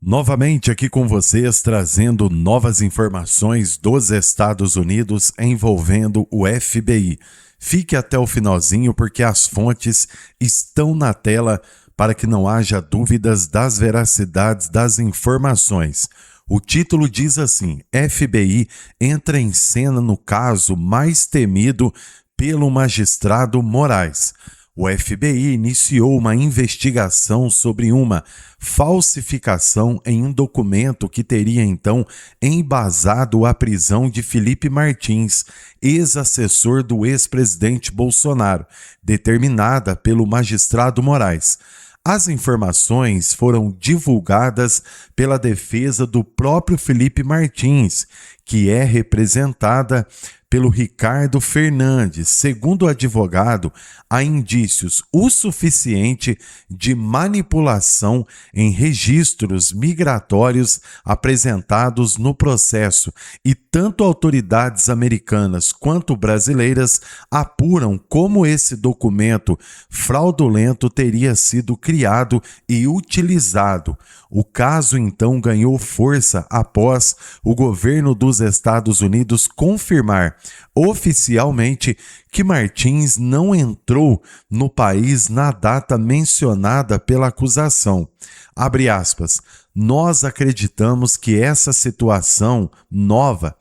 Novamente aqui com vocês, trazendo novas informações dos Estados Unidos envolvendo o FBI. Fique até o finalzinho porque as fontes estão na tela para que não haja dúvidas das veracidades das informações. O título diz assim: FBI entra em cena no caso mais temido pelo magistrado Moraes. O FBI iniciou uma investigação sobre uma falsificação em um documento que teria então embasado a prisão de Felipe Martins, ex-assessor do ex-presidente Bolsonaro, determinada pelo magistrado Moraes. As informações foram divulgadas pela defesa do próprio Felipe Martins, que é representada pelo Ricardo Fernandes. Segundo o advogado, há indícios o suficiente de manipulação em registros migratórios apresentados no processo e tanto autoridades americanas quanto brasileiras apuram como esse documento fraudulento teria sido criado e utilizado. O caso então ganhou força após o governo dos Estados Unidos confirmar oficialmente que Martins não entrou no país na data mencionada pela acusação. Abre aspas, nós acreditamos que essa situação nova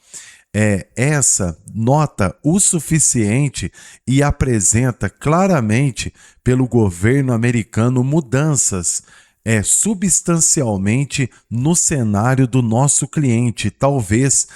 essa nota o suficiente e apresenta claramente pelo governo americano mudanças substancialmente no cenário do nosso cliente, talvez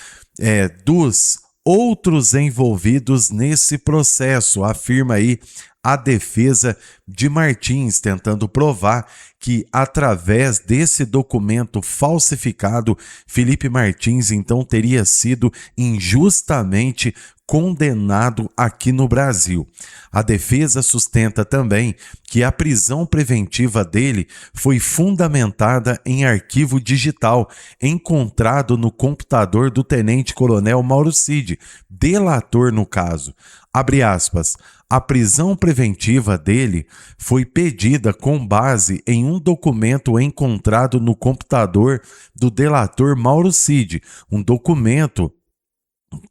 dos outros envolvidos nesse processo, afirma aí a defesa de Martins, tentando provar que através desse documento falsificado, Felipe Martins então teria sido injustamente condenado aqui no Brasil. A defesa sustenta também que a prisão preventiva dele foi fundamentada em arquivo digital encontrado no computador do tenente-coronel Mauro Cid, delator no caso. Abre aspas, a prisão preventiva dele foi pedida com base em um documento encontrado no computador do delator Mauro Cid, um documento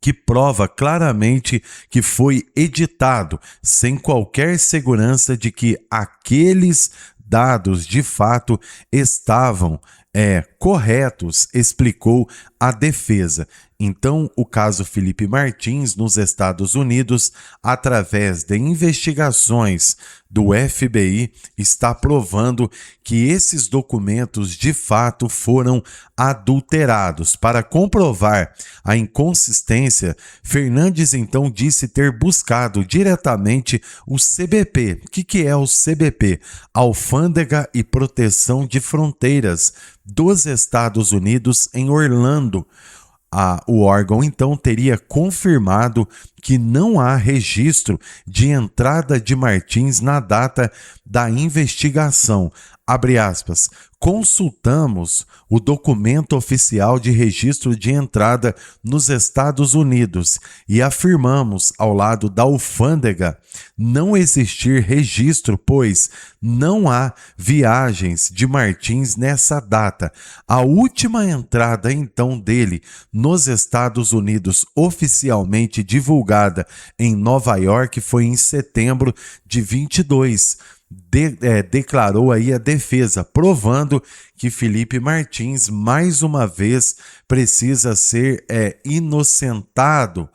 que prova claramente que foi editado sem qualquer segurança de que aqueles dados de fato estavam corretos, explicou a defesa. Então, o caso Felipe Martins nos Estados Unidos, através de investigações do FBI, está provando que esses documentos de fato foram adulterados. Para comprovar a inconsistência, Fernandes então disse ter buscado diretamente o CBP. O que é o CBP? Alfândega e Proteção de Fronteiras dos Estados Unidos em Orlando. O órgão então teria confirmado que não há registro de entrada de Martins na data da investigação. Abre aspas, consultamos o documento oficial de registro de entrada nos Estados Unidos e afirmamos, ao lado da alfândega, não existir registro, pois não há viagens de Martins nessa data. A última entrada, então, dele nos Estados Unidos oficialmente divulgada em Nova York foi em setembro de 22. Declarou aí a defesa, provando que Felipe Martins, mais uma vez, precisa ser inocentado.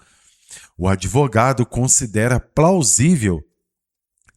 O advogado considera plausível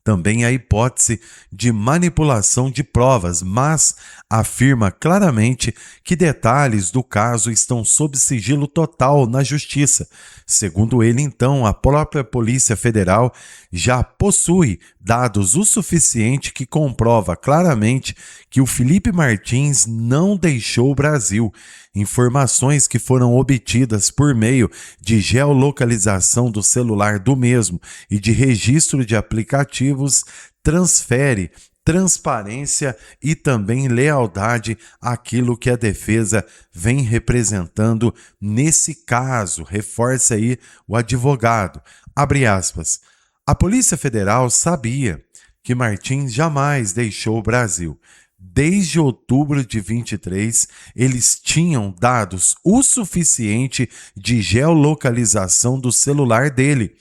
também a hipótese de manipulação de provas, mas afirma claramente que detalhes do caso estão sob sigilo total na Justiça. Segundo ele, então, a própria Polícia Federal já possui dados o suficiente que comprova claramente que o Felipe Martins não deixou o Brasil. Informações que foram obtidas por meio de geolocalização do celular do mesmo e de registro de aplicativos transfere transparência e também lealdade àquilo que a defesa vem representando nesse caso, reforça aí o advogado. Abre aspas, a Polícia Federal sabia que Martins jamais deixou o Brasil. desde outubro de 23, eles tinham dados o suficiente de geolocalização do celular dele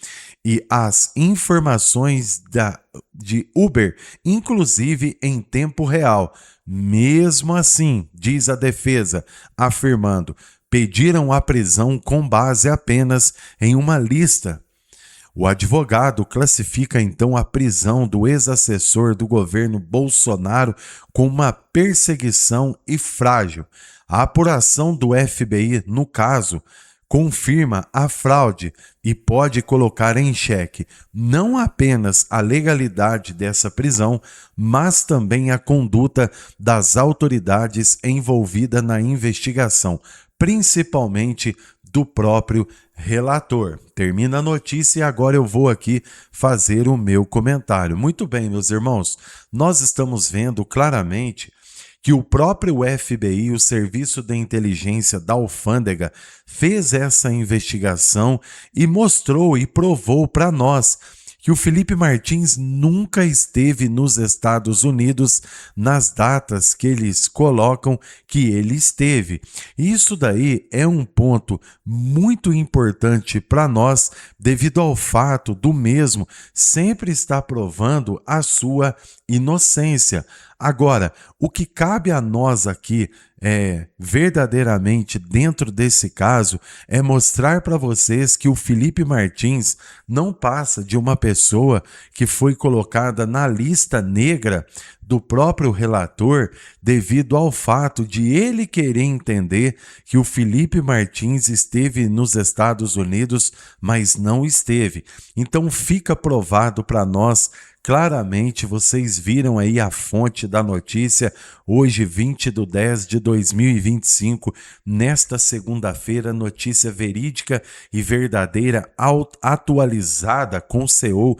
e as informações de Uber, inclusive em tempo real. Mesmo assim, diz a defesa, afirmando, pediram a prisão com base apenas em uma lista. O advogado classifica então a prisão do ex-assessor do governo Bolsonaro como uma perseguição e frágil. A apuração do FBI, no caso, confirma a fraude e pode colocar em xeque não apenas a legalidade dessa prisão, mas também a conduta das autoridades envolvidas na investigação, principalmente do próprio relator. Termina a notícia e agora eu vou aqui fazer o meu comentário. Muito bem, meus irmãos, nós estamos vendo claramente que o próprio FBI, o Serviço de Inteligência da Alfândega, fez essa investigação e mostrou e provou para nós que o Felipe Martins nunca esteve nos Estados Unidos nas datas que eles colocam que ele esteve. Isso daí é um ponto muito importante para nós, devido ao fato do mesmo sempre estar provando a sua inocência. Agora, o que cabe a nós aqui verdadeiramente dentro desse caso é mostrar para vocês que o Felipe Martins não passa de uma pessoa que foi colocada na lista negra do próprio relator devido ao fato de ele querer entender que o Felipe Martins esteve nos Estados Unidos, mas não esteve. Então fica provado para nós claramente, vocês viram aí a fonte da notícia, hoje 20/10/2025, nesta segunda-feira, notícia verídica e verdadeira, atualizada com CEO,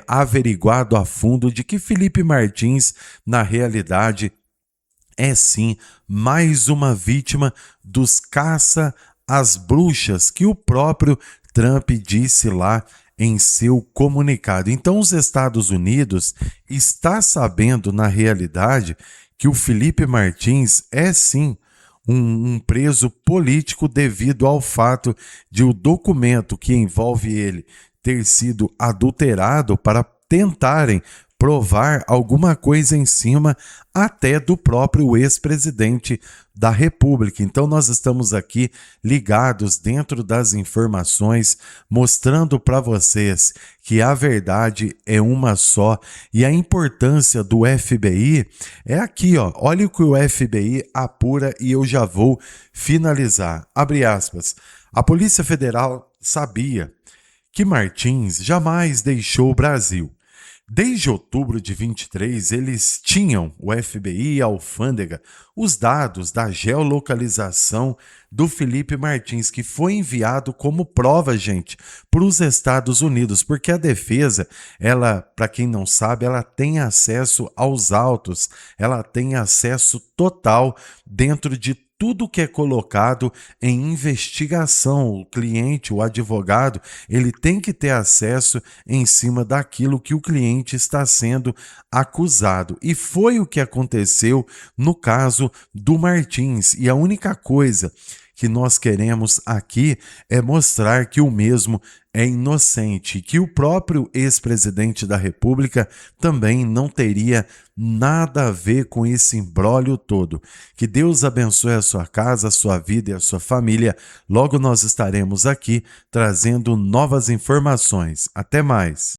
averiguado a fundo de que Felipe Martins, na realidade, é sim mais uma vítima dos caça às bruxas que o próprio Trump disse lá em seu comunicado. Então, os Estados Unidos está sabendo, na realidade, que o Felipe Martins é sim um preso político devido ao fato de o documento que envolve ele ter sido adulterado para tentarem provar alguma coisa em cima até do próprio ex-presidente da República. Então nós estamos aqui ligados dentro das informações, mostrando para vocês que a verdade é uma só e a importância do FBI é aqui, ó. Olha o que o FBI apura e eu já vou finalizar. Abre aspas. A Polícia Federal sabia que Martins jamais deixou o Brasil. Desde outubro de 23, eles tinham, o FBI e a Alfândega, os dados da geolocalização do Felipe Martins, que foi enviado como prova, gente, para os Estados Unidos, porque a defesa, ela, para quem não sabe, ela tem acesso aos autos, ela tem acesso total dentro de tudo que é colocado em investigação. O cliente, o advogado, ele tem que ter acesso em cima daquilo que o cliente está sendo acusado. E foi o que aconteceu no caso do Martins. E a única coisa que nós queremos aqui é mostrar que o mesmo é inocente, que o próprio ex-presidente da República também não teria nada a ver com esse imbróglio todo. Que Deus abençoe a sua casa, a sua vida e a sua família. Logo nós estaremos aqui trazendo novas informações. Até mais!